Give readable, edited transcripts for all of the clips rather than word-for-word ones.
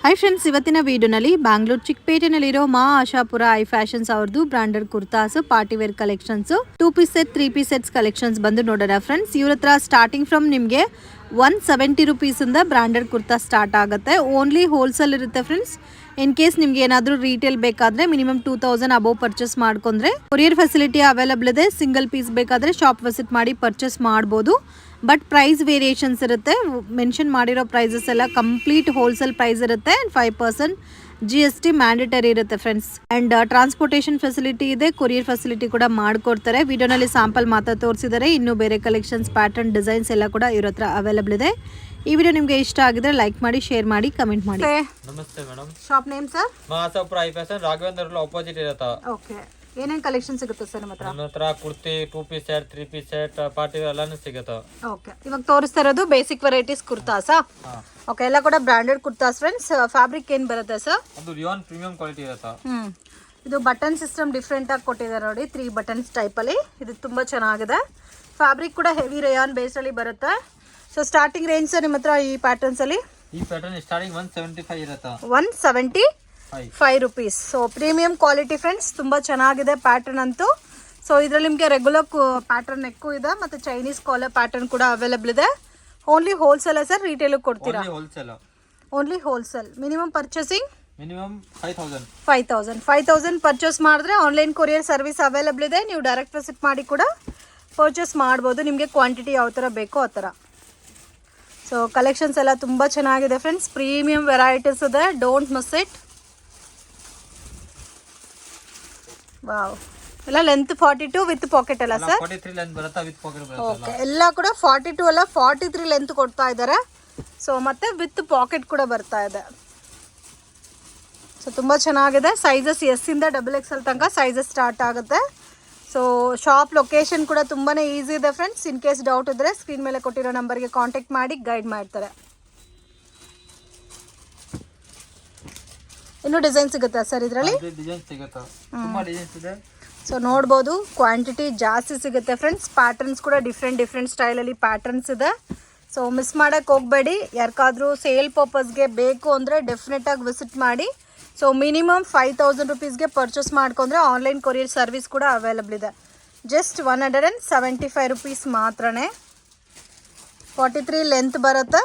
Hi friends, ಇವತ್ತಿನ ವಿಡಿಯೋನಲ್ಲಿ ಬ್ಯಾಂಗ್ಳೂರ್ ಚಿಕ್ಕಪೇಟೆನಲ್ಲಿರೋ ಮಾ ಆಶಾಪುರ ಐ ಫ್ಯಾಷನ್ಸ್ ಅವ್ರದ್ದು branded kurtas, party wear collections, 2 piece set, 3 piece sets collections ಬಂದು ನೋಡೋಣ ಫ್ರೆಂಡ್ಸ್. ಇವ್ರ ಹತ್ರ ಸ್ಟಾರ್ಟಿಂಗ್ ಫ್ರಮ್ ನಿಮಗೆ 170 ರುಪೀಸಿಂದ ಬ್ರಾಂಡೆಡ್ ಕುರ್ತಾ ಸ್ಟಾರ್ಟ್ ಆಗುತ್ತೆ. ಓನ್ಲಿ ಹೋಲ್ಸೇಲ್ ಇರುತ್ತೆ ಫ್ರೆಂಡ್ಸ್. ಇನ್ ಕೇಸ್ ನಿಮ್ಗೆ ಏನಾದರೂ ರೀಟೇಲ್ ಬೇಕಾದರೆ ಮಿನಿಮಮ್ 2000 ಅಬೋವ್ ಪರ್ಚೇಸ್ ಮಾಡ್ಕೊಂಡ್ರೆ ಕೊರಿಯರ್ ಫೆಸಿಲಿಟಿ ಅವೈಲಬಲ್ ಇದೆ. ಸಿಂಗಲ್ ಪೀಸ್ ಬೇಕಾದರೆ ಶಾಪ್ ವಿಸಿಟ್ ಮಾಡಿ ಪರ್ಚೇಸ್ ಮಾಡ್ಬೋದು. ಬಟ್ ಪ್ರೈಸ್ ವೇರಿಯೇಷನ್ಸ್ ಇರುತ್ತೆ. ಮೆನ್ಷನ್ ಮಾಡಿರೋ ಪ್ರೈಸಸ್ ಎಲ್ಲ ಕಂಪ್ಲೀಟ್ ಹೋಲ್ಸೇಲ್ ಪ್ರೈಸ್ ಇರುತ್ತೆ. 5% GST ಮ್ಯಾಂಡೇಟರಿ ಇರುತ್ತೆ ಫ್ರೆಂಡ್ಸ್. ಆ್ಯಂಡ್ ಟ್ರಾನ್ಸ್ಪೋರ್ಟೇಷನ್ ಫೆಸಿಲಿಟಿ ಇದೆ, ಕೊರಿಯರ್ ಫೆಸಿಲಿಟಿ ಕೂಡ ಮಾಡಿಕೊಡ್ತಾರೆ. ವಿಡಿಯೋನಲ್ಲಿ ಸ್ಯಾಂಪಲ್ ಮಾತ್ರ ತೋರಿಸಿದ್ದಾರೆ. ಇನ್ನೂ ಬೇರೆ ಕಲೆಕ್ಷನ್ಸ್, ಪ್ಯಾಟರ್ನ್, ಡಿಸೈನ್ಸ್ ಎಲ್ಲ ಕೂಡ ಇವ್ರ ಹತ್ರ ಅವೈಲಬಲ್ ಇದೆ. ಈ ವಿಡಿಯೋ ನಿಮಗೆ ಇಷ್ಟ ಆಗಿದ್ರೆ ಲೈಕ್ ಮಾಡಿ, ಶೇರ್ ಮಾಡಿ, ಕಮೆಂಟ್ ಮಾಡಿ. ನಮಸ್ತೆ madam. Shop name sir? Maa Ashapura I fashion, Raghavendra opposite ಇರುತ್ತೆ. ಓಕೆ. ಏನೇನು ಕಲೆಕ್ಷನ್ ಸಿಗುತ್ತೆ ಸರ್ ನಿಮ್ಮ ಹತ್ರ? ನಮ್ಮ ಹತ್ರ kurti, 2 piece set, 3 piece set, party ಎಲ್ಲಾನು ಸಿಗುತ್ತೆ. ಓಕೆ. ಇವಾಗ ತೋರಿಸ್ತಾ ಇರೋದು ಬೇಸಿಕ್ ವೆರೈಟೀಸ್ ಕುರ್ತಾಸಾ? ಓಕೆ. ಎಲ್ಲ ಕೂಡ ಬ್ರಾಂಡೆಡ್ ಕುರ್ತಾಸ್ ಫ್ರೆಂಡ್ಸ್. ಫ್ಯಾಬ್ರಿಕ್ ಏನು ಬರುತ್ತೆ ಸರ್? ಅದು ರಿಯಾನ್ ಪ್ರೀಮಿಯಂ ಕ್ವಾಲಿಟಿ ಇರುತ್ತೆ. ಇದು ಬಟನ್ ಸಿಸ್ಟಮ್ ಡಿಫ್ರೆಂಟ್ ಆಗಿ ಕೊಟ್ಟಿದ್ದಾರೆ ನೋಡಿ, 3 ಬಟನ್ಸ್ ಟೈಪಲ್ಲಿ. ಇದು ತುಂಬ ಚೆನ್ನಾಗಿದೆ. ಫ್ಯಾಬ್ರಿಕ್ ಕೂಡ ಹೆವಿ ರೇಯಾನ್ ಬೇಸಲ್ಲಿ ಬರುತ್ತೆ. ಸೊ ಸ್ಟಾರ್ಟಿಂಗ್ ರೇಂಜ್ ಸರ್ ನಿಮ್ಮ ಹತ್ರ ಈ ಪ್ಯಾಟರ್ನ್ಸಲ್ಲಿ? ಈ ಪ್ಯಾಟರ್ನ್ ಸ್ಟಾರ್ಟಿಂಗ್ 175 ಇರುತ್ತೆ. 175 rupees. So premium quality friends, ತುಂಬ ಚೆನ್ನಾಗಿದೆ ಪ್ಯಾಟರ್ನ್ ಅಂತೂ. ಸೊ ಇದರಲ್ಲಿ ನಿಮಗೆ ರೆಗ್ಯುಲರ್ ಪ್ಯಾಟರ್ನ್ ನೆಕ್ಕು ಇದೆ ಮತ್ತು ಚೈನೀಸ್ ಕಾಲರ್ ಪ್ಯಾಟರ್ನ್ ಕೂಡ ಅವೈಲಬಲ್ ಇದೆ. ಓನ್ಲಿ ಹೋಲ್ಸೇಲ್ ಸರ್, ರಿಟೇಲ್ ಕೊಡ್ತೀರಾ? Only wholesale. Minimum purchasing minimum 5000 purchase ಮಾಡಿದ್ರೆ ಆನ್ಲೈನ್ ಕೊರಿಯರ್ ಸರ್ವಿಸ್ ಅವೈಲಬಲ್ ಇದೆ. ನೀವು ಡೈರೆಕ್ಟ್ ವಿಸಿಟ್ ಮಾಡಿ ಕೂಡ ಪರ್ಚೇಸ್ ಮಾಡ್ಬೋದು, ನಿಮಗೆ ಕ್ವಾಂಟಿಟಿ ಯಾವ ಥರ ಬೇಕೋ ಆ ಥರ. ಸೊ ಕಲೆಕ್ಷನ್ಸ್ ಎಲ್ಲ ತುಂಬ ಚೆನ್ನಾಗಿದೆ ಫ್ರೆಂಡ್ಸ್. ಪ್ರೀಮಿಯಂ ವೆರೈಟೀಸ್ ಇದೆ, ಡೋಂಟ್ ಮಿಸ್ ಇಟ್. ವಾವ್. ಎಲ್ಲ ಲೆಂತ್ 42 ವಿತ್ ಪಾಕೆಟ್ ಅಲ್ಲ ಸರ್? 43 ಲೆಂತ್ ಬರುತ್ತೆ, ವಿತ್ ಪಾಕೆಟ್ ಬರುತ್ತೆ. ಓಕೆ. ಎಲ್ಲ ಕೂಡ 42 ಅಲ್ಲ 43 ಲೆಂತ್ ಕೊಡ್ತಾ ಇದ್ದಾರೆ. ಸೊ ಮತ್ತೆ ವಿತ್ ಪಾಕೆಟ್ ಕೂಡ ಬರ್ತಾ ಇದೆ. ಸೊ ತುಂಬ ಚೆನ್ನಾಗಿದೆ. ಸೈಜಸ್ S ಇಂದ XXL ತನಕ ಸೈಜಸ್ ಸ್ಟಾರ್ಟ್ ಆಗುತ್ತೆ. ಸೊ ಶಾಪ್ ಲೊಕೇಶನ್ ಕೂಡ ತುಂಬಾ ಈಸಿ ಇದೆ ಫ್ರೆಂಡ್ಸ್. ಇನ್ ಕೇಸ್ ಡೌಟ್ ಇದ್ದರೆ ಸ್ಕ್ರೀನ್ ಮೇಲೆ ಕೊಟ್ಟಿರೋ ನಂಬರ್ಗೆ ಕಾಂಟ್ಯಾಕ್ಟ್ ಮಾಡಿ ಗೈಡ್ ಮಾಡ್ತಾರೆ. ಇನ್ನೂ ಡಿಸೈನ್ ಸಿಗುತ್ತಾ ಸರ್ ಇದರಲ್ಲಿ? ಸೊ ನೋಡ್ಬೋದು, ಕ್ವಾಂಟಿಟಿ ಜಾಸ್ತಿ ಸಿಗುತ್ತೆ ಫ್ರೆಂಡ್ಸ್. ಪ್ಯಾಟರ್ನ್ಸ್ ಕೂಡ ಡಿಫ್ರೆಂಟ್ ಸ್ಟೈಲಲ್ಲಿ ಪ್ಯಾಟರ್ನ್ಸ್ ಇದೆ. ಸೊ ಮಿಸ್ ಮಾಡೋಕ್ಕೆ ಹೋಗಬೇಡಿ. ಯಾರಿಗಾದ್ರೂ ಸೇಲ್ ಪರ್ಪಸ್ಗೆ ಬೇಕು ಅಂದರೆ ಡೆಫಿನೆಟಾಗಿ ವಿಸಿಟ್ ಮಾಡಿ. ಸೊ ಮಿನಿಮಮ್ 5000 ರುಪೀಸ್ಗೆ ಪರ್ಚೇಸ್ ಮಾಡ್ಕೊಂಡ್ರೆ ಆನ್ಲೈನ್ ಕೊರಿಯರ್ ಸರ್ವಿಸ್ ಕೂಡ ಅವೈಲಬಲ್ ಇದೆ. ಜಸ್ಟ್ 175 ರುಪೀಸ್ ಮಾತ್ರನೇ. 43 ಲೆಂತ್ ಬರುತ್ತೆ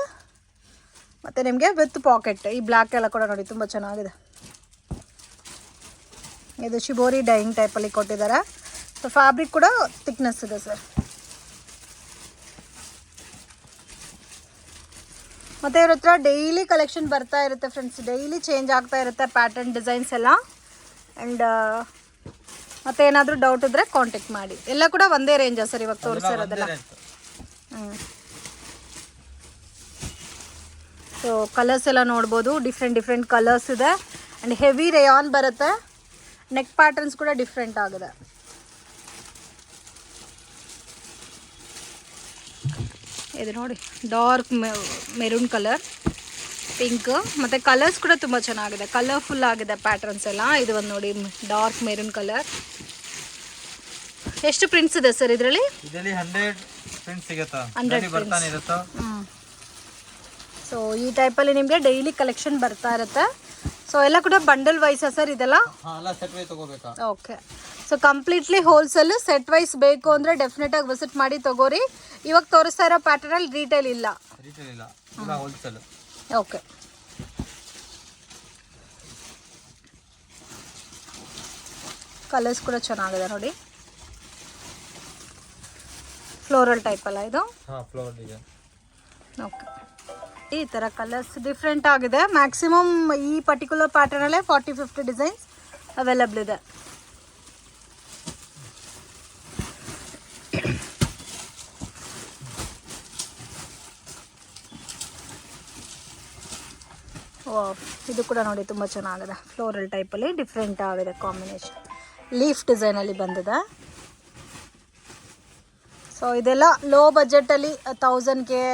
ಮತ್ತು ನಿಮಗೆ ವಿತ್ ಪಾಕೆಟ್. ಈ ಬ್ಲ್ಯಾಕ್ ಎಲ್ಲ ಕೂಡ ನೋಡಿ ತುಂಬ ಚೆನ್ನಾಗಿದೆ. ಇದು ಶಿಬೋರಿ ಡೈಯಿಂಗ್ ಟೈಪಲ್ಲಿ ಕೊಟ್ಟಿದ್ದಾರೆ. ಸೊ ಫ್ಯಾಬ್ರಿಕ್ ಕೂಡ ಥಿಕ್ನೆಸ್ ಇದೆ ಸರ್. ಮತ್ತು ಇವ್ರ ಹತ್ರ ಡೈಲಿ ಕಲೆಕ್ಷನ್ ಬರ್ತಾ ಇರುತ್ತೆ ಫ್ರೆಂಡ್ಸ್. ಡೈಲಿ ಚೇಂಜ್ ಆಗ್ತಾ ಇರುತ್ತೆ ಪ್ಯಾಟರ್ನ್, ಡಿಸೈನ್ಸ್ ಎಲ್ಲ. ಆ್ಯಂಡ್ ಮತ್ತೆ ಏನಾದರೂ ಡೌಟ್ ಇದ್ದರೆ ಕಾಂಟ್ಯಾಕ್ಟ್ ಮಾಡಿ. ಎಲ್ಲ ಕೂಡ ಒಂದೇ ರೇಂಜಾ ಸರ್ ಇವಾಗ ತೋರಿಸಿರೋದಲ್ಲ? ಸೊ ಕಲರ್ಸ್ ಎಲ್ಲ ನೋಡ್ಬೋದು, ಡಿಫ್ರೆಂಟ್ ಕಲರ್ಸ್ ಇದೆ. ಆ್ಯಂಡ್ ಹೆವಿ ರೇಯಾನ್ ಬರುತ್ತೆ. ನೆಕ್ ಪ್ಯಾಟರ್ನ್ಸ್ ಕೂಡ ಡಿಫ್ರೆಂಟ್ ಆಗಿದೆ. ಇದು ನೋಡಿ, ಡಾರ್ಕ್ ಮೆರೂನ್ ಕಲರ್, ಪಿಂಕ್, ಮತ್ತು ಕಲರ್ಸ್ ಕೂಡ ತುಂಬ ಚೆನ್ನಾಗಿದೆ. ಕಲರ್ಫುಲ್ ಆಗಿದೆ ಪ್ಯಾಟರ್ನ್ಸ್ ಎಲ್ಲ. ಇದು ಒಂದು ನೋಡಿ, ಡಾರ್ಕ್ ಮೆರೂನ್ ಕಲರ್. ಎಷ್ಟು ಪ್ರಿಂಟ್ಸ್ ಇದೆ ಸರ್ ಇದರಲ್ಲಿ? 100 ಪ್ರಿಂಟ್ಸ್ ಸಿಗುತ್ತೆ. 100 ಬರ್ತಾನೆ ಇರುತ್ತೆ. ಸೊ ಈ ಟೈಪಲ್ಲಿ ನಿಮಗೆ ಡೈಲಿ ಕಲೆಕ್ಷನ್ ಬರ್ತಾ ಇರುತ್ತೆ. ಸೊ ಎಲ್ಲ ಕೂಡ ಬಂಡಲ್ ವೈಸಾ ಸರ್ ಇದೆಲ್ಲ? Okay. So completely wholesale. Set wise ಬೇಕು ಅಂದರೆ ಡೆಫಿನೆಟಾಗಿ ವಿಸಿಟ್ ಮಾಡಿ ತಗೋರಿ. ಇವಾಗ ತೋರಿಸ್ತಾ ಇರೋ ಪ್ಯಾಟರ್ನಲ್ಲಿ ರಿಟೇಲ್ ಇಲ್ಲ. ಓಕೆ. ಕಲರ್ಸ್ ಕೂಡ ಚೆನ್ನಾಗಿದೆ ನೋಡಿ. ಫ್ಲೋರಲ್ ಟೈಪ್ ಅಲ್ಲ ಇದು? ಓಕೆ. ಈ ಥರ ಕಲರ್ಸ್ ಡಿಫ್ರೆಂಟ್ ಆಗಿದೆ. ಮ್ಯಾಕ್ಸಿಮಮ್ ಈ ಪರ್ಟಿಕ್ಯುಲರ್ ಪ್ಯಾಟರ್ನಲ್ಲೇ 40-50 ಡಿಸೈನ್ಸ್ ಅವೈಲಬಲ್ ಇದೆ. ಇದು ಕೂಡ ನೋಡಿ ತುಂಬ ಚೆನ್ನಾಗಿದೆ. ಫ್ಲೋರಲ್ ಟೈಪಲ್ಲಿ ಡಿಫ್ರೆಂಟ್ ಆಗಿದೆ ಕಾಂಬಿನೇಷನ್. ಲೀಫ್ ಡಿಸೈನಲ್ಲಿ ಬಂದಿದೆ. ಸೊ ಇದೆಲ್ಲ ಲೋ ಬಜೆಟಲ್ಲಿ 1000ಗೆ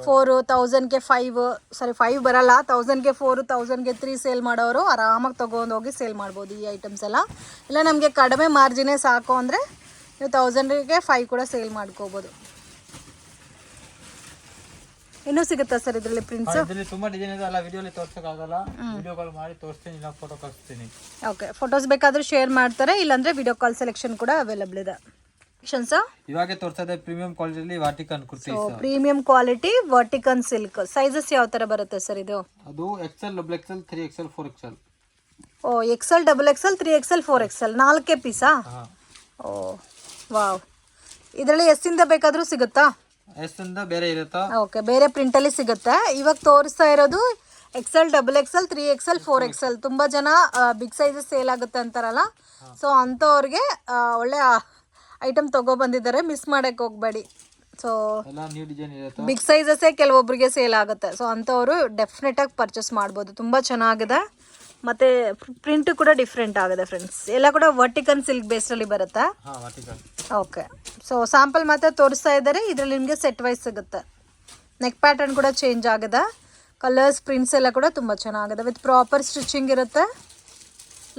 4, 1000ಗೆ 5, ಸಾರಿ 5 ಬರಲ್ಲ, 1000ಗೆ 4, 1000ಗೆ 3 ಸೇಲ್ ಮಾಡೋರು ಆರಾಮಾಗಿ ತೊಗೊಂಡು ಹೋಗಿ ಸೇಲ್ ಮಾಡ್ಬೋದು ಈ ಐಟಮ್ಸ್ ಎಲ್ಲ. ಇಲ್ಲ ನಮಗೆ ಕಡಿಮೆ ಮಾರ್ಜಿನೇ ಸಾಕು ಅಂದರೆ ನೀವು 1000ಗೆ 5 ಕೂಡ ಸೇಲ್ ಮಾಡ್ಕೋಬೋದು. ಇನ್ನೂ ಸಿಗುತ್ತಾ ಸರ್ ಇದರಲ್ಲಿ ಪ್ರಿಂಟ್ಸ್? ಇದರಲ್ಲಿ ತುಂಬಾ ಡಿಸೈನ್ ಇದೆ, ಅಲ್ಲ ವಿಡಿಯೋಲಿ ತೋರ್ಸಕ್ಕಾಗಲ್ಲ, ವಿಡಿಯೋ ಕಾಲ್ ಮಾಡಿ ತೋರಿಸ್ತೀನಿ, ಇಲ್ಲ ಫೋಟೋ ಕಳಿಸ್ತೀನಿ. ಓಕೆ, ಫೋಟೋಸ್ ಬೇಕಾದ್ರೆ ಶೇರ್ ಮಾಡ್ತಾರೆ, ಇಲ್ಲಾಂದ್ರೆ ವಿಡಿಯೋ ಕಾಲ್ ಸೆಲೆಕ್ಷನ್ ಕೂಡ ಅವೈಲಬಲ್ ಇದೆ. ಇವಾಗೆ ತೋರಿಸ್ತಾ ಇದೆ ಪ್ರೀಮಿಯಂ ಕ್ವಾಲಿಟಿಲಿ Vatican kurti. Premium quality Vatican silk. Sizes ಯಾವ ತರ ಬರುತ್ತೆ ಸರ್ ಇದು? ಅದು XL, XXL, 3XL, 4XL. Oh, XL, XXL, 3XL, 4XL 4 ಪೀಸಾ? Oh wow. ಇದರಲ್ಲಿ ಎಷ್ಟಿಂದ ಬೇಕಾದರೂ ಸಿಗುತ್ತಾ? ಎಷ್ಟಿಂದ ಬೇರೆ ಇರುತ್ತಾ? ಓಕೆ, ಬೇರೆ ಪ್ರಿಂಟಲ್ಲಿ ಸಿಗುತ್ತೆ. ಇವಾಗ ತೋರಿಸ್ತಾ ಇರೋದು XL, XXL, 3XL, 4XL. ತುಂಬ ಜನ ಬಿಗ್ ಸೈಜಸ್ ಸೇಲ್ ಆಗುತ್ತೆ ಅಂತಾರಲ್ಲ, ಸೊ ಅಂಥವ್ರಿಗೆ ಒಳ್ಳೆ ಐಟಮ್ ತೊಗೊಬಂದಿದ್ದಾರೆ, ಮಿಸ್ ಮಾಡೋಕ್ಕೆ ಹೋಗಬೇಡಿ. ಸೊ ಬಿಗ್ ಸೈಜಸ್ಸೇ ಕೆಲವೊಬ್ಬರಿಗೆ ಸೇಲ್ ಆಗುತ್ತೆ, ಸೊ ಅಂಥವರು ಡೆಫಿನೆಟಾಗಿ ಪರ್ಚೇಸ್ ಮಾಡ್ಬೋದು. ತುಂಬ ಚೆನ್ನಾಗಿದೆ, ಮತ್ತು ಪ್ರಿಂಟ್ ಕೂಡ ಡಿಫ್ರೆಂಟ್ ಆಗಿದೆ ಫ್ರೆಂಡ್ಸ್. ಎಲ್ಲ ಕೂಡ ವರ್ಟಿಕನ್ ಸಿಲ್ಕ್ ಬೇಸ್ಡಲ್ಲಿ ಬರುತ್ತೆ. ಓಕೆ, ಸೊ ಸ್ಯಾಂಪಲ್ ಮಾತ್ರ ತೋರಿಸ್ತಾ ಇದ್ದಾರೆ. ಇದರಲ್ಲಿ ನಿಮಗೆ ಸೆಟ್ ವೈಸ್ ಸಿಗುತ್ತೆ. ನೆಕ್ ಪ್ಯಾಟರ್ನ್ ಕೂಡ ಚೇಂಜ್ ಆಗಿದೆ, ಕಲರ್ಸ್ ಪ್ರಿಂಟ್ಸ್ ಎಲ್ಲ ಕೂಡ ತುಂಬ ಚೆನ್ನಾಗಿದೆ, ವಿತ್ ಪ್ರಾಪರ್ ಸ್ಟಿಚಿಂಗ್ ಇರುತ್ತೆ.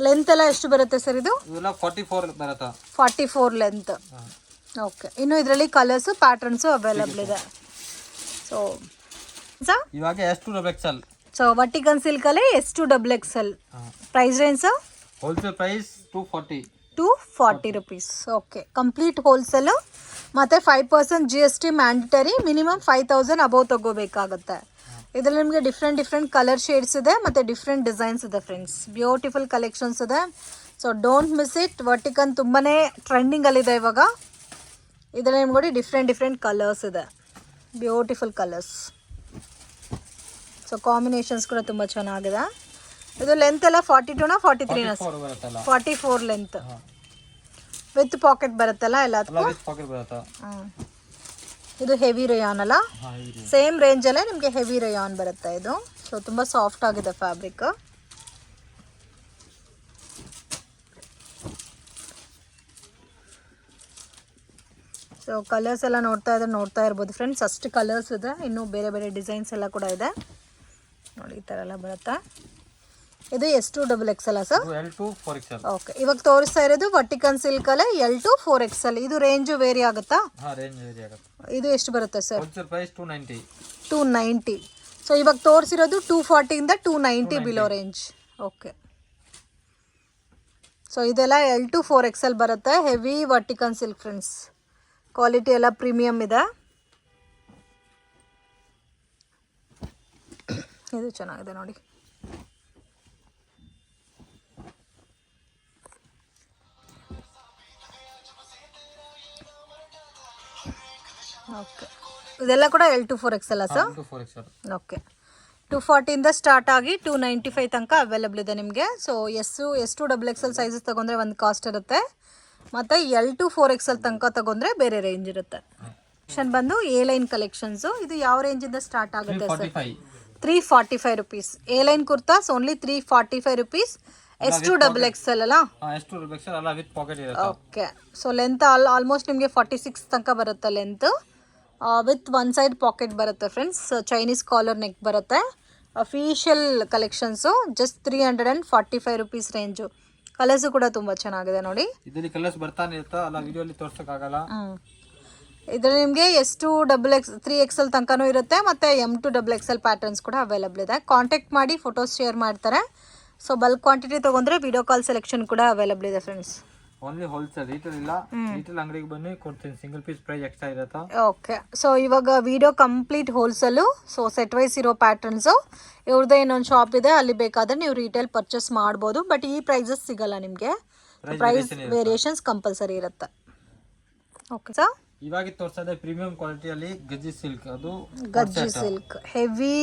ಲೆಂತ್ ಎಲ್ಲ ಎಷ್ಟು ಬರುತ್ತೆ ಸರ್ ಇದು? 44 ಬರುತ್ತೆ. 44 ಲೆಂತ್. ಓಕೆ, ಇನ್ನು ಇದರಲ್ಲಿ ಕಲರ್ಸು ಪ್ಯಾಟರ್ನ್ಸು ಅವೈಲಬಲ್ ಇದೆ. ಸೊ ಇವಾಗ S2XL. ಸೊ ವರ್ಟಿಕನ್ ಸಿಲ್ಕಲ್ಲಿ S2XL. Price range wholesale price 240 rupees. Okay, complete wholesale ಮತ್ತು 5% GST ಮ್ಯಾಂಡಟರಿ. ಮಿನಿಮಮ್ 5000 ಅಬೌವ್ ತಗೋಬೇಕಾಗುತ್ತೆ. ಇದರಲ್ಲಿ ನಿಮಗೆ ಡಿಫ್ರೆಂಟ್ ಕಲರ್ ಶೇಡ್ಸ್ ಇದೆ ಮತ್ತು ಡಿಫ್ರೆಂಟ್ ಡಿಸೈನ್ಸ್ ಇದೆ ಫ್ರೆಂಡ್ಸ್. ಬ್ಯೂಟಿಫುಲ್ ಕಲೆಕ್ಷನ್ಸ್ ಇದೆ, so don't miss it. Vatican ತುಂಬಾ ಟ್ರೆಂಡಿಂಗಲ್ಲಿದೆ ಇವಾಗ. ಇದರಲ್ಲಿ ನಿಮ್ಗೆ ಡಿಫ್ರೆಂಟ್ ಕಲರ್ಸ್ ಇದೆ, ಬ್ಯೂಟಿಫುಲ್ ಕಲರ್ಸ್. ಸೊ ಕಾಂಬಿನೇಷನ್ಸ್ ಕೂಡ ತುಂಬ ಚೆನ್ನಾಗಿದೆ. ಇದು ಲೆಂತ್ ಎಲ್ಲ 42ನಾ 43ನಾ? 44 ಲೆಂತ್ ವಿತ್ ಪಾಕೆಟ್ ಬರುತ್ತಲ್ಲ ಎಲ್ಲದಕ್ಕೂ. ಇದು ಹೆವಿ ರೇಯಾನ್ ಅಲ್ಲ, ಸೇಮ್ ರೇಂಜಲ್ಲೇ ನಿಮಗೆ ಹೆವಿ ರೇಯಾನ್ ಬರುತ್ತೆ ಇದು. ಸೊ ತುಂಬ ಸಾಫ್ಟ್ ಆಗಿದೆ ಫ್ಯಾಬ್ರಿಕ್. ಸೊ ಕಲರ್ಸ್ ಎಲ್ಲ ನೋಡ್ತಾ ಇರ್ಬೋದು ಫ್ರೆಂಡ್ಸ್, ಅಷ್ಟು ಕಲರ್ಸ್ ಇದೆ. ಇನ್ನೂ ಬೇರೆ ಡಿಸೈನ್ಸ್ ಎಲ್ಲ ಕೂಡ ಇದೆ ನೋಡಿ, ಈ ಥರ ಎಲ್ಲ ಬರುತ್ತೆ. ಇದು S2XL sir? L2 4XL. Okay, ಇವಾಗ ತೋರಿಸ್ತಾ ಇರೋದು ವರ್ಟಿಕನ್ ಸಿಲ್ಕಲ್ಲೇ L2 4XL. ಇದು ರೇಂಜು ವೇರಿ ಆಗುತ್ತಾ? ಇದು ಎಷ್ಟು ಬರುತ್ತೆ ಸರ್? Wholesale price 290. 290. ಸೊ ಇವಾಗ ತೋರಿಸಿರೋದು 240 ಇಂದ 290 ಬಿಲೋ ರೇಂಜ್. ಓಕೆ, ಸೊ ಇದೆಲ್ಲ L2 4XL ಬರುತ್ತೆ. ಹೆವಿ ವರ್ಟಿಕನ್ ಸಿಲ್ಕ್ ಫ್ರೆಂಡ್ಸ್, ಕ್ವಾಲಿಟಿ ಎಲ್ಲ ಪ್ರೀಮಿಯಮ್ ಇದೆ. ಇದು ಚೆನ್ನಾಗಿದೆ ನೋಡಿ. ಓಕೆ, ಇದೆಲ್ಲ ಕೂಡ L2 4XL ಸರ್? ಓಕೆ, 240 ಇಂದ ಸ್ಟಾರ್ಟ್ ಆಗಿ 295 ತನಕ ಅವೈಲಬಲ್ ಇದೆ ನಿಮಗೆ. ಸೊ S2XL ಸೈಜಸ್ ತಗೊಂಡ್ರೆ ಒಂದು ಕಾಸ್ಟ್ ಇರುತ್ತೆ, ಮತ್ತು L2 4XL ತನಕ ತಗೊಂಡ್ರೆ ಬೇರೆ ರೇಂಜ್ ಇರುತ್ತೆ. ಬಂದು A ಲೈನ್ ಕಲೆಕ್ಷನ್ಸು. ಇದು ಯಾವ ರೇಂಜಿಂದ ಸ್ಟಾರ್ಟ್ ಆಗುತ್ತೆ sir? 345 rupees. A line kurtas only 345 rupees. S2XL ಅಲ್ಲ? S2XL ಅಲ್ಲ, ವಿತ್ ಪಾಕೆಟ್ ಇರುತ್ತೆ. ಓಕೆ, ಸೊ ಲೆಂತ್ ಆಲ್ಮೋಸ್ಟ್ ನಿಮಗೆ 46 ತನಕ ಬರುತ್ತೆ length, with one side packet ಬರುತ್ತೆ ಫ್ರೆಂಡ್ಸ್. ಚೈನೀಸ್ ಕಾಲರ್ ನೆಕ್ ಬರುತ್ತೆ. Official collections, just 345 rupees range. Colours ಕೂಡ ತುಂಬ ಚೆನ್ನಾಗಿದೆ ನೋಡಿ. ಇದರಲ್ಲಿ ಕಲರ್ಸ್ ಬರ್ತಾನೆ ಇರುತ್ತೆ, ಅಲ್ಲ ವಿಡಿಯೋಲಿ ತೋರ್ಸಕ್ಕಾಗಲ್ಲ. ಇದರಲ್ಲಿ ನಿಮಗೆ S2XL ತನಕನೂ ಇರುತ್ತೆ, ಮತ್ತು M2XL ಪ್ಯಾಟರ್ನ್ಸ್ ಕೂಡ ಅವೈಲಬಲ್ ಇದೆ. ಕಾಂಟ್ಯಾಕ್ಟ್ ಮಾಡಿ ಫೋಟೋಸ್ ಶೇರ್ ಮಾಡ್ತಾರೆ. ಸೊ ಬಲ್ಕ್ ಕ್ವಾಂಟಿಟಿ ತೊಗೊಂಡ್ರೆ ವಿಡಿಯೋ ಕಾಲ್ ಸೆಲೆಕ್ಷನ್ ಕೂಡ ಅವೈಲಬಲ್ ಇದೆ ಫ್ರೆಂಡ್ಸ್. ಓನ್ಲಿ ಹೋಲ್ಸೇಲ್, ರೀಟೇಲ್ ಇಲ್ಲ. ರೀಟೇಲ್ ಅಂಗಡಿಗೆ ಬನ್ನಿ ಕೊಡ್ತೀನಿ, ಸಿಂಗಲ್ ಪೀಸ್ ಪ್ರೈಸ್ ಎಕ್ಸ್ಟ್ರಾ ಇರುತ್ತೆ. ಓಕೆ, ಸೊ ಇವಾಗ video complete wholesale. So set wise ಇರೋ ಪ್ಯಾಟರ್ನ್ಸು. ಇವ್ರದ್ದೇ ಇನ್ನೊಂದು ಶಾಪ್ ಇದೆ, ಅಲ್ಲಿ ಬೇಕಾದರೆ ನೀವು ರೀಟೇಲ್ ಪರ್ಚೇಸ್ ಮಾಡ್ಬೋದು, ಬಟ್ ಈ ಪ್ರೈಸಸ್ ಸಿಗಲ್ಲ ನಿಮಗೆ. ಪ್ರೈಸ್ ವೇರಿಯೇಷನ್ಸ್ ಕಂಪಲ್ಸರಿ ಇರುತ್ತೆ. ಓಕೆ ಸರ್, ಇವಾಗ ತೋರಿಸ್ತಾ ಇದೆ ಪ್ರೀಮಿಯಂ ಕ್ವಾಲಿಟಿಯಲ್ಲಿ ಗಜ್ಜಿ ಸಿಲ್ಕ್. ಅದು ಗಜ್ಜಿ ಸಿಲ್ಕ್, ಹೆವಿ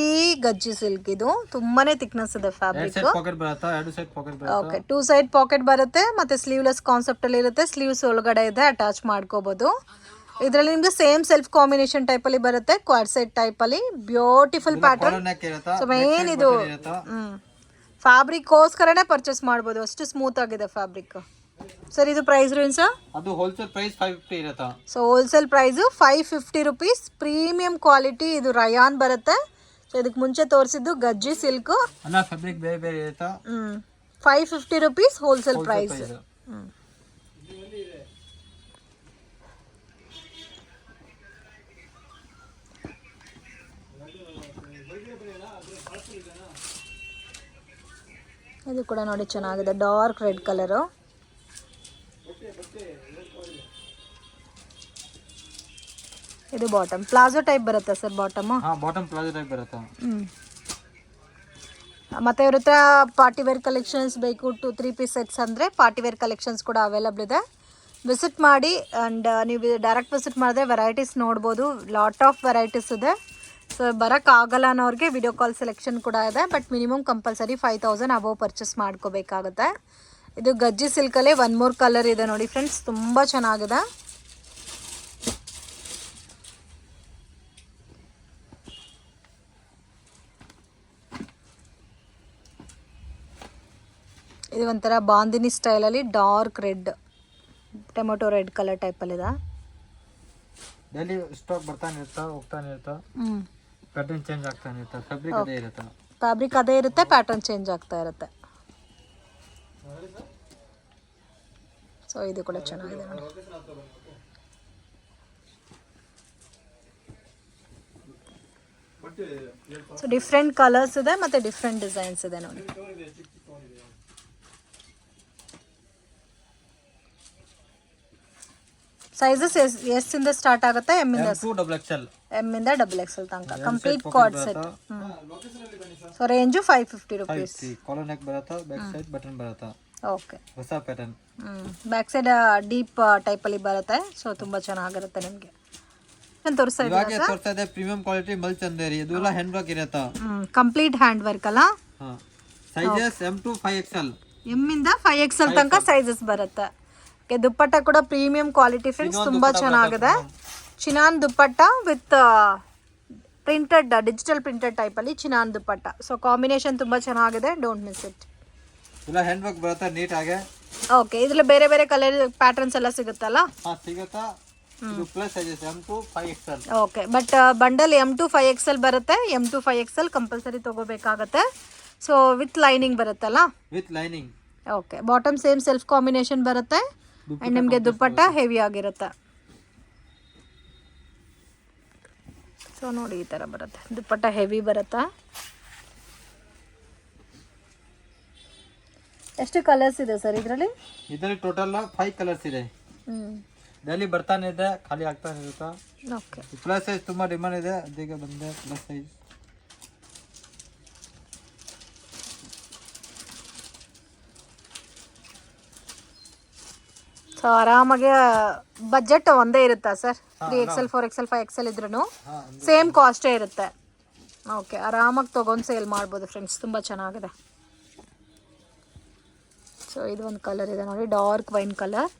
ಗಜ್ಜಿ ಸಿಲ್ಕ್. ಇದು ತುಂಬಾನೇ ಥಿಕ್ನೆಸ್ ಇದೆ ಫ್ಯಾಬ್ರಿಕ್. ಪಾಕೆಟ್ ಬರುತ್ತೆ, 2 ಸೈಡ್ ಪಾಕೆಟ್ ಬರುತ್ತೆ. ಓಕೆ, 2 ಸೈಡ್ ಪಾಕೆಟ್ ಬರುತ್ತೆ, ಮತ್ತೆ ಸ್ಲೀವ್ಲೆಸ್ ಕಾನ್ಸೆಪ್ಟ್ ಅಲ್ಲಿ ಇರುತ್ತೆ. ಸ್ಲೀವ್ಸ್ ಒಳಗಡೆ ಇದೆ, ಅಟ್ಯಾಚ್ ಮಾಡ್ಕೋಬಹುದು. ಇದರಲ್ಲಿ ನಿಮ್ಗೆ ಸೇಮ್ ಸೆಲ್ಫ್ ಕಾಂಬಿನೇಷನ್ ಟೈಪ್ ಅಲ್ಲಿ ಬರುತ್ತೆ, ಕ್ವಾಡ್ ಸೆಟ್ ಟೈಪ್ ಅಲ್ಲಿ. Beautiful pattern. ಸೊ ಮೇನ್ ಇದು ಫ್ಯಾಬ್ರಿಕ್ ಗೋಸ್ಕರನೇ ಪರ್ಚೇಸ್ ಮಾಡ್ಬೋದು, ಅಷ್ಟು ಸ್ಮೂತ್ ಆಗಿದೆ ಫ್ಯಾಬ್ರಿಕ್. ಸರ್ ಇದು ಪ್ರೈಸ್ ರೇಂಜ್ ಸರ್? ಅದು ಹೋಲ್ಸೇಲ್ ಪ್ರೈಸ್ 550 ಇರುತ್ತೆ. So wholesale price 550 rupees. Premium quality, ಇದು ರಯಾನ್ ಬರುತ್ತೆ. ಸೊ ಇದಕ್ಕೆ ಮುಂಚೆ ತೋರಿಸಿದ್ದು ಗಜ್ಜಿ ಸಿಲ್ಕ್ ಅಲ್ಲ, ಫ್ಯಾಬ್ರಿಕ್ ಬೇರೆ ಬೇರೆ ಇರುತ್ತೆ. 550 ರುಪೀಸ್ ಹೋಲ್ಸೇಲ್ ಪ್ರೈಸ್. ಇದು ಕೂಡ ನೋಡಿ ಚೆನ್ನಾಗಿದೆ, ಡಾರ್ಕ್ ರೆಡ್ ಕಲರು. ಇದು ಬಾಟಮ್ ಪ್ಲಾಜೋ ಟೈಪ್ ಬರುತ್ತೆ sir, bottom. Bottom palazzo type ಬರುತ್ತೆ. ಮತ್ತು ಇವ್ರ ಹತ್ರ ಪಾರ್ಟಿ ವೇರ್ ಕಲೆಕ್ಷನ್ಸ್ ಬೇಕು, 2-3 ಪೀಸ್ ಸೆಟ್ಸ್ ಅಂದರೆ ಪಾರ್ಟಿ ವೇರ್ ಕಲೆಕ್ಷನ್ಸ್ ಕೂಡ ಅವೈಲಬಲ್ ಇದೆ. ವಿಸಿಟ್ ಮಾಡಿ. ಆ್ಯಂಡ್ ನೀವು ಡೈರೆಕ್ಟ್ ವಿಸಿಟ್ ಮಾಡಿದ್ರೆ ವೆರೈಟೀಸ್ ನೋಡ್ಬೋದು, ಲಾಟ್ ಆಫ್ ವೆರೈಟೀಸ್ ಇದೆ. ಸೊ ಬರೋಕ್ಕಾಗಲ್ಲ ಅನ್ನೋರಿಗೆ ವಿಡಿಯೋ ಕಾಲ್ ಸೆಲೆಕ್ಷನ್ ಕೂಡ ಇದೆ. But minimum compulsory 5000 above purchase ಮಾಡ್ಕೋಬೇಕಾಗುತ್ತೆ. ಇದು ಗಜ್ಜಿ ಸಿಲ್ಕಲ್ಲೇ 1 more ಕಲರ್ ಇದೆ ನೋಡಿ ಫ್ರೆಂಡ್ಸ್, ತುಂಬ ಚೆನ್ನಾಗಿದೆ. ಇದು ಒಂಥರ ಬಾಂದಿನಿ ಸ್ಟೈಲಲ್ಲಿ dark red, tomato red colour ಟೈಪಲ್ಲಿದೆ. ಡೈಲಿ ಸ್ಟಾಕ್ ಬರ್ತಾನೆ ಇರ್ತಾ ಹೋಗ್ತಾನೆ ಇರ್ತಾ, ಪ್ಯಾಟರ್ನ್ ಚೇಂಜ್ ಆಗ್ತಾನೆ ಇರ್ತಾ, ಫ್ಯಾಬ್ರಿಕ್ ಅದೇ ಇರುತ್ತೆ. ಫ್ಯಾಬ್ರಿಕ್ ಅದೇ ಇರುತ್ತೆ, ಪ್ಯಾಟರ್ನ್ ಚೇಂಜ್ ಆಗ್ತಾ ಇರುತ್ತೆ. ಸೊ ಇದು ಕೂಡ ಚೆನ್ನಾಗಿದೆ ನೋಡಿ. ಸೊ ಡಿಫ್ರೆಂಟ್ ಕಲರ್ಸ್ ಇದೆ ಮತ್ತು ಡಿಫ್ರೆಂಟ್ ಡಿಸೈನ್ಸ್ ಇದೆ ನೋಡಿ. ಸೈಜಸ್ ಎಸ್ ಇಂದ ಸ್ಟಾರ್ಟ್ ಆಗುತ್ತೆ, ಎಮ್ ಇಂದ ಡಬಲ್ ಎಕ್ಸೆಲ್ ತನಕ complete card set. So range 550 rupees. Collar neck ಬರುತ್ತೆ, ಬ್ಯಾಕ್ ಸೈಡ್ ಬಟನ್ ಬರುತ್ತೆ. ಓಕೆ, ಹೊಸ ಪ್ಯಾಟರ್ನ್. ಬ್ಯಾಕ್ ಸೈಡ್ ಡೀಪ್ ಟೈಪಲ್ಲಿ ಬರುತ್ತೆ. ಸೊ ತುಂಬ ಚೆನ್ನಾಗಿರುತ್ತೆ ನಿಮಗೆ. ನಾನು ತೋರಿಸ್ತಾ ಇದೆ ಪ್ರೀಮಿಯಂ ಕ್ವಾಲಿಟಿ ಮಲ್ ಚಂದೇರಿ. ಇದೆಲ್ಲ ಹ್ಯಾಂಡ್ ವರ್ಕ್ ಇರುತ್ತೆ, ಕಂಪ್ಲೀಟ್ ಹ್ಯಾಂಡ್ ವರ್ಕ್ ಅಲ್ಲ. Sizes M to 5XL, M ಇಂದ 5XL ತನಕ ಸೈಜಸ್ ಬರುತ್ತೆ. ದುಪ್ಪಟ್ಟ ಕೂಡ ಪ್ರೀಮಿಯಂ ಕ್ವಾಲಿಟಿ ಫ್ರೆಂಡ್ಸ್, ತುಂಬ ಚೆನ್ನಾಗಿದೆ. Chinon dupatta with printed, digital printed ಟೈಪಲ್ಲಿ ಚಿನಾನ್ ದುಪ್ಪಟ್ಟ. ಸೊ ಕಾಂಬಿನೇಷನ್ ತುಂಬ ಚೆನ್ನಾಗಿದೆ, ಡೋಂಟ್ ಮಿಸ್ ಇಟ್. ಇಲ್ಲ ಹ್ಯಾಂಡ್ ವರ್ಕ್ ಬರುತ್ತೆ ನೀಟಾಗಿ. ಓಕೆ, ಇದರಲ್ಲಿ ಬೇರೆ ಬೇರೆ ಕಲರ್ ಪ್ಯಾಟರ್ನ್ಸ್ ಎಲ್ಲ ಸಿಗುತ್ತಲ್ಲ? ಸಿಗುತ್ತಾ. ಇದು plus sizes M to 5XL. ಓಕೆ, but bundle M to 5XL ಬರುತ್ತೆ. M to 5XL ಕಂಪಲ್ಸರಿ ತಗೋಬೇಕಾಗತ್ತೆ. ಸೊ ವಿತ್ ಲೈನಿಂಗ್ ಬರುತ್ತಲ್ಲ? With lining. Okay, bottom same self combination ಬರುತ್ತೆ. ಆ್ಯಂಡ್ ನಿಮಗೆ ದುಪ್ಪಟ್ಟ ಹೆವಿ ಆಗಿರುತ್ತೆ. ಸೊ ನೋಡಿ ಈ ಥರ ಬರುತ್ತೆ, ದುಪ್ಪಟ್ಟ ಹೆವಿ ಬರುತ್ತೆ. ಎಷ್ಟು ಕಲರ್ಸ್ ಇದೆ ಸರ್ ಇದರಲ್ಲಿ? ಟೋಟಲ್ 5 ಕಲರ್ಸ್ ಇದೆ. ಡೈಲಿ ಬರ್ತಾನೆ ಇದೆ, ಖಾಲಿ ಆಗ್ತಾನೆ ಇರುತ್ತೆ. ಓಕೆ, ಪ್ಲಸ್ ಸೈಜ್ ತುಂಬ ಡಿಮಾಂಡ್ ಇದೆ, ಅದಕ್ಕೆ ಬಂದೆ ಪ್ಲಸ್ ಸೈಜ್. ಸೊ ಆರಾಮಾಗಿ ಬಜೆಟ್ ಒಂದೇ ಇರುತ್ತಾ ಸರ್? 3XL 4XL 5XL ಇದ್ರೂ ಸೇಮ್ ಕಾಸ್ಟೇ ಇರುತ್ತೆ. ಓಕೆ, ಆರಾಮಾಗಿ ತೊಗೊಂಡು ಸೇಲ್ ಮಾಡ್ಬೋದು ಫ್ರೆಂಡ್ಸ್, ತುಂಬ ಚೆನ್ನಾಗಿದೆ. ಸೊ ಇದು ಒಂದು ಕಲರ್ ಇದೆ ನೋಡಿ, dark wine colour.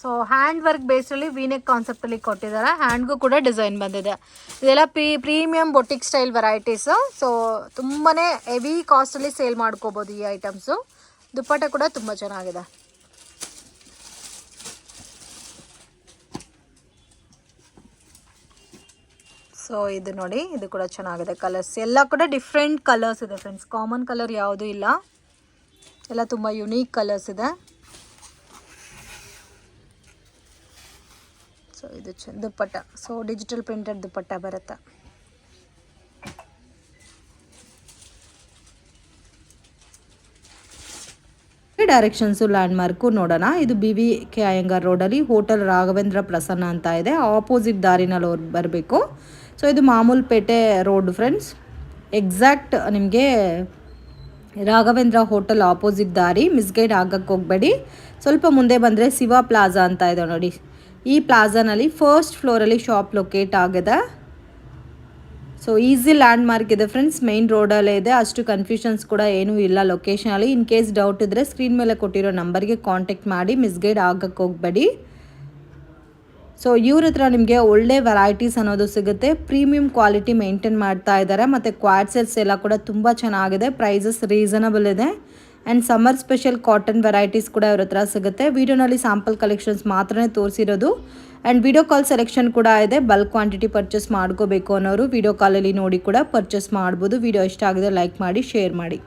So hand work ಬೇಸಲ್ಲಿ ವೀನೆಕ್ ಕಾನ್ಸೆಪ್ಟಲ್ಲಿ ಕೊಟ್ಟಿದ್ದಾರೆ. ಹ್ಯಾಂಡ್ಗೂ ಕೂಡ ಡಿಸೈನ್ ಬಂದಿದೆ. ಇದೆಲ್ಲ premium boutique style varieties. So ತುಂಬಾ ಹೆವಿ ಕಾಸ್ಟಲ್ಲಿ ಸೇಲ್ ಮಾಡ್ಕೋಬೋದು ಈ ಐಟಮ್ಸು. ದುಪ್ಪಟ್ಟ ಕೂಡ ತುಂಬ ಚೆನ್ನಾಗಿದೆ. ಸೊ ಇದು ನೋಡಿ, ಇದು ಕೂಡ ಚೆನ್ನಾಗಿದೆ. ಕಲರ್ಸ್ ಎಲ್ಲ ಕೂಡ ಡಿಫ್ರೆಂಟ್ ಕಲರ್ಸ್ ಇದೆ ಫ್ರೆಂಡ್ಸ್, ಕಾಮನ್ ಕಲರ್ ಯಾವುದೂ ಇಲ್ಲ, ಎಲ್ಲ ತುಂಬ ಯುನೀಕ್ ಕಲರ್ಸ್ ಇದೆ. ಸೊ ಇದು ದುಪ್ಪಟ್ಟ, ಸೊ ಡಿಜಿಟಲ್ ಪ್ರಿಂಟೆಡ್ ದುಪ್ಪಟ್ಟ ಬರುತ್ತೆ. ಡೈರೆಕ್ಷನ್ಸು ಲ್ಯಾಂಡ್ ಮಾರ್ಕು ನೋಡೋಣ. ಇದು BVK ಅಯ್ಯಂಗಾರ್ ರೋಡಲ್ಲಿ ಹೋಟೆಲ್ ರಾಘವೇಂದ್ರ ಪ್ರಸನ್ನ ಅಂತ ಇದೆ, ಆಪೋಸಿಟ್ ದಾರಿನಲ್ಲಿ ಬರಬೇಕು. ಸೊ ಇದು ಮಾಮೂಲ್ಪೇಟೆ ರೋಡ್ ಫ್ರೆಂಡ್ಸ್, ಎಕ್ಸಾಕ್ಟ್ ನಿಮಗೆ ರಾಘವೇಂದ್ರ ಹೋಟೆಲ್ ಆಪೋಸಿಟ್ ದಾರಿ, ಮಿಸ್ಗೈಡ್ ಆಗಕ್ಕೆ ಹೋಗಬೇಡಿ. ಸ್ವಲ್ಪ ಮುಂದೆ ಬಂದರೆ ಶಿವ ಪ್ಲಾಜಾ ಅಂತ ಇದೆ ನೋಡಿ. ಈ ಪ್ಲಾಜಾನಲ್ಲಿ ಫಸ್ಟ್ ಫ್ಲೋರಲ್ಲಿ ಶಾಪ್ ಲೊಕೇಟ್ ಆಗಿದೆ. ಸೊ ಈಸಿ ಲ್ಯಾಂಡ್ ಮಾರ್ಕ್ ಇದೆ ಫ್ರೆಂಡ್ಸ್, ಮೈನ್ ರೋಡಲ್ಲೇ ಇದೆ, ಅಷ್ಟು ಕನ್ಫ್ಯೂಷನ್ಸ್ ಕೂಡ ಏನೂ ಇಲ್ಲ ಲೊಕೇಶನಲ್ಲಿ. ಇನ್ ಕೇಸ್ ಡೌಟ್ ಇದ್ದರೆ ಸ್ಕ್ರೀನ್ ಮೇಲೆ ಕೊಟ್ಟಿರೋ ನಂಬರ್ಗೆ ಕಾಂಟ್ಯಾಕ್ಟ್ ಮಾಡಿ, ಮಿಸ್ಗೈಡ್ ಆಗಕ್ಕೆ ಹೋಗಬೇಡಿ. ಸೊ ಇವ್ರ ಹತ್ರ ನಿಮಗೆ ಒಳ್ಳೆ ವೆರೈಟೀಸ್ ಅನ್ನೋದು ಸಿಗುತ್ತೆ, ಪ್ರೀಮಿಯಂ ಕ್ವಾಲಿಟಿ ಮೇಂಟೈನ್ ಮಾಡ್ತಾ ಇದ್ದಾರೆ. ಮತ್ತು ಕ್ವಾಡ್ ಸೆಟ್ಸ್ ಎಲ್ಲ ಕೂಡ ತುಂಬ ಚೆನ್ನಾಗಿದೆ, ಪ್ರೈಸಸ್ ರೀಸನಬಲ್ ಇದೆ. And summer special cotton varieties ಕೂಡ ಇವ್ರ ಹತ್ರ ಸಿಗುತ್ತೆ. ವಿಡಿಯೋನಲ್ಲಿ ಸ್ಯಾಂಪಲ್ ಕಲೆಕ್ಷನ್ಸ್ ಮಾತ್ರನೇ ತೋರಿಸಿರೋದು. ಆ್ಯಂಡ್ ವಿಡಿಯೋ ಕಾಲ್ ಸೆಲೆಕ್ಷನ್ ಕೂಡ ಇದೆ, ಬಲ್ಕ್ ಕ್ವಾಂಟಿಟಿ ಪರ್ಚೇಸ್ ಮಾಡ್ಕೋಬೇಕು ಅನ್ನೋರು ವಿಡಿಯೋ ಕಾಲಲ್ಲಿ ನೋಡಿ ಕೂಡ ಪರ್ಚೇಸ್ ಮಾಡ್ಬೋದು. ವಿಡಿಯೋ ಇಷ್ಟ ಆಗಿದೆ ಲೈಕ್ ಮಾಡಿ, ಶೇರ್ ಮಾಡಿ.